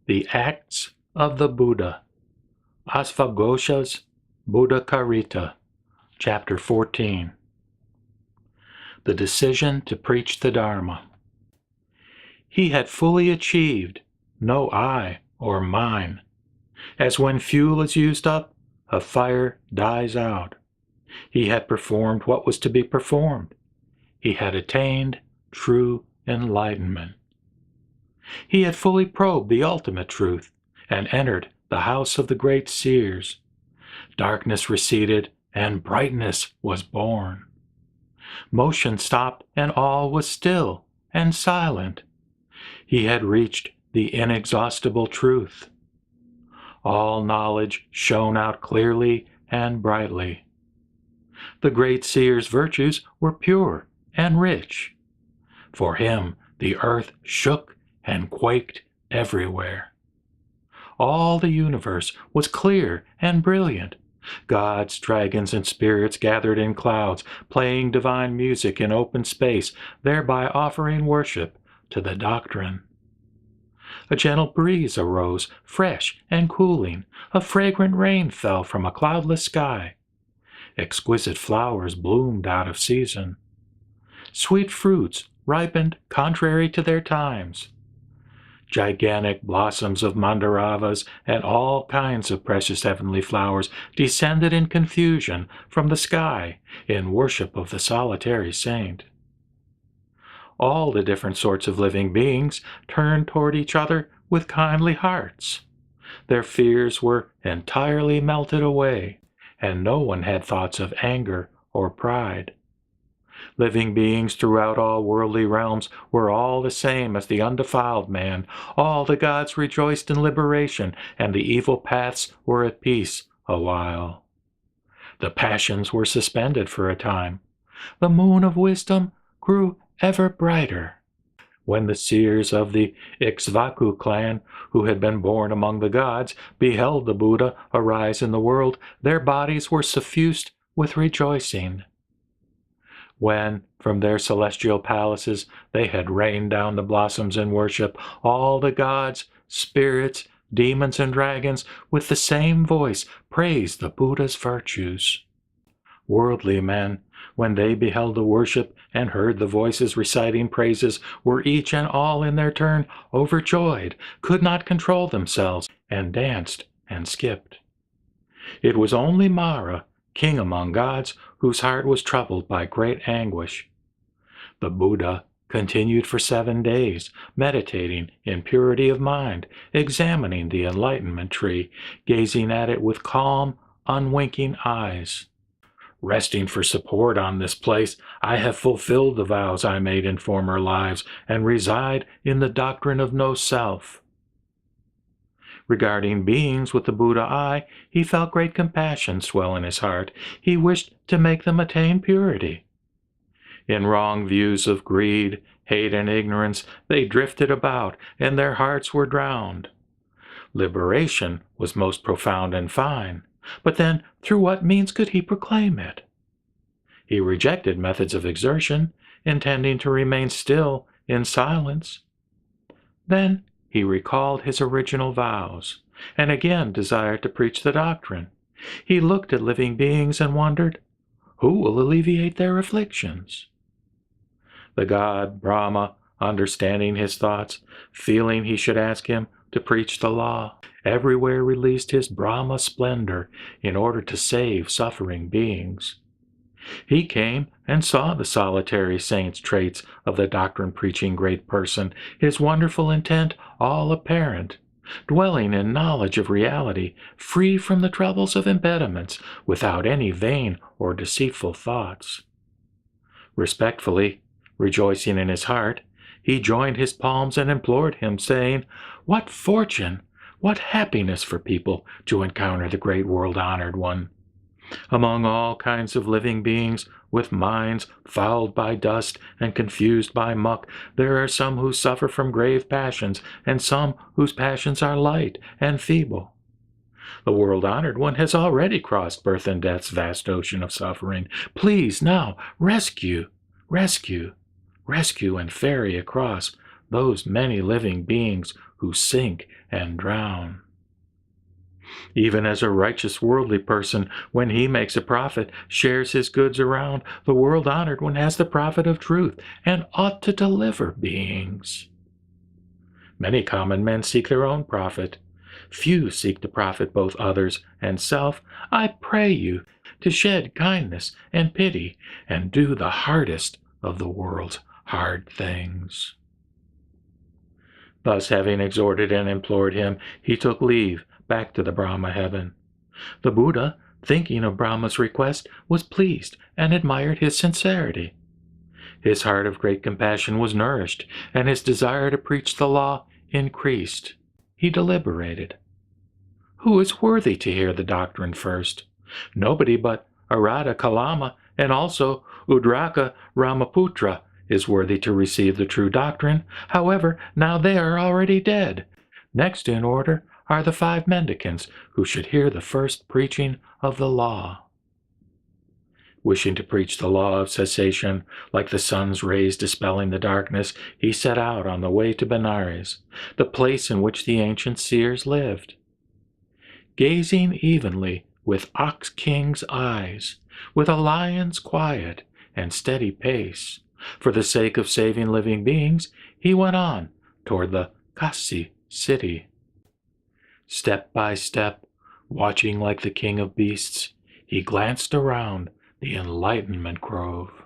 The Acts of the Buddha, Asvaghosa's Buddhacarita, Chapter 14. The Decision to Preach the Dharma. He had fully achieved no I or mine. As when fuel is used up, a fire dies out. He had performed what was to be performed. He had attained true enlightenment. He had fully probed the ultimate truth and entered the house of the great seers. Darkness receded and brightness was born. Motion stopped and all was still and silent. He had reached the inexhaustible truth. All knowledge shone out clearly and brightly. The great seer's virtues were pure and rich. For him the earth shook and quaked everywhere. All the universe was clear and brilliant. Gods, dragons, and spirits gathered in clouds, playing divine music in open space, thereby offering worship to the Doctrine. A gentle breeze arose, fresh and cooling. A fragrant rain fell from a cloudless sky. Exquisite flowers bloomed out of season. Sweet fruits ripened contrary to their times. Gigantic blossoms of mandaravas and all kinds of precious heavenly flowers descended in confusion from the sky in worship of the solitary saint. All the different sorts of living beings turned toward each other with kindly hearts. Their fears were entirely melted away, and no one had thoughts of anger or pride. Living beings throughout all worldly realms were all the same as the undefiled man. All the gods rejoiced in liberation, and the evil paths were at peace a while. The passions were suspended for a time. The moon of wisdom grew ever brighter. When the seers of the Asvaghosa clan, who had been born among the gods, beheld the Buddha arise in the world, their bodies were suffused with rejoicing. When, from their celestial palaces, they had rained down the blossoms in worship, all the gods, spirits, demons, and dragons, with the same voice, praised the Buddha's virtues. Worldly men, when they beheld the worship and heard the voices reciting praises, were each and all in their turn overjoyed, could not control themselves, and danced and skipped. It was only Mara, king among gods, whose heart was troubled by great anguish. The Buddha continued for 7 days, meditating in purity of mind, examining the enlightenment tree, gazing at it with calm, unwinking eyes. Resting for support on this place, I have fulfilled the vows I made in former lives, and reside in the doctrine of no self. Regarding beings with the Buddha eye, he felt great compassion swell in his heart. He wished to make them attain purity. In wrong views of greed, hate, and ignorance, they drifted about, and their hearts were drowned. Liberation was most profound and fine, but then through what means could he proclaim it? He rejected methods of exertion, intending to remain still in silence. Then he recalled his original vows, and again desired to preach the doctrine. He looked at living beings and wondered, who will alleviate their afflictions? The god Brahma, understanding his thoughts, feeling he should ask him to preach the law, everywhere released his Brahma splendor in order to save suffering beings. He came and saw the solitary saint's traits of the doctrine-preaching great person, his wonderful intent all apparent, dwelling in knowledge of reality, free from the troubles of impediments, without any vain or deceitful thoughts. Respectfully, rejoicing in his heart, he joined his palms and implored him, saying, "What fortune, what happiness for people to encounter the great world-honored one! Among all kinds of living beings, with minds fouled by dust and confused by muck, there are some who suffer from grave passions, and some whose passions are light and feeble. The world-honored one has already crossed birth and death's vast ocean of suffering. Please now rescue and ferry across those many living beings who sink and drown. Even as a righteous worldly person, when he makes a profit, shares his goods around, the world-honored one has the profit of truth and ought to deliver beings. Many common men seek their own profit. Few seek to profit both others and self. I pray you to shed kindness and pity and do the hardest of the world's hard things. Thus, having exhorted and implored him, he took leave back to the Brahma heaven. The Buddha, thinking of Brahma's request, was pleased and admired his sincerity. His heart of great compassion was nourished, and his desire to preach the law increased. He deliberated. Who is worthy to hear the doctrine first? Nobody but Arada Kalama and also Udraka Ramaputra is worthy to receive the true doctrine. However, now they are already dead. Next in order are the 5 mendicants who should hear the first preaching of the law. Wishing to preach the law of cessation, like the sun's rays dispelling the darkness, he set out on the way to Benares, the place in which the ancient seers lived. Gazing evenly with ox king's eyes, with a lion's quiet and steady pace, for the sake of saving living beings, he went on toward the Kasi city. Step by step, watching like the king of beasts, he glanced around the enlightenment grove.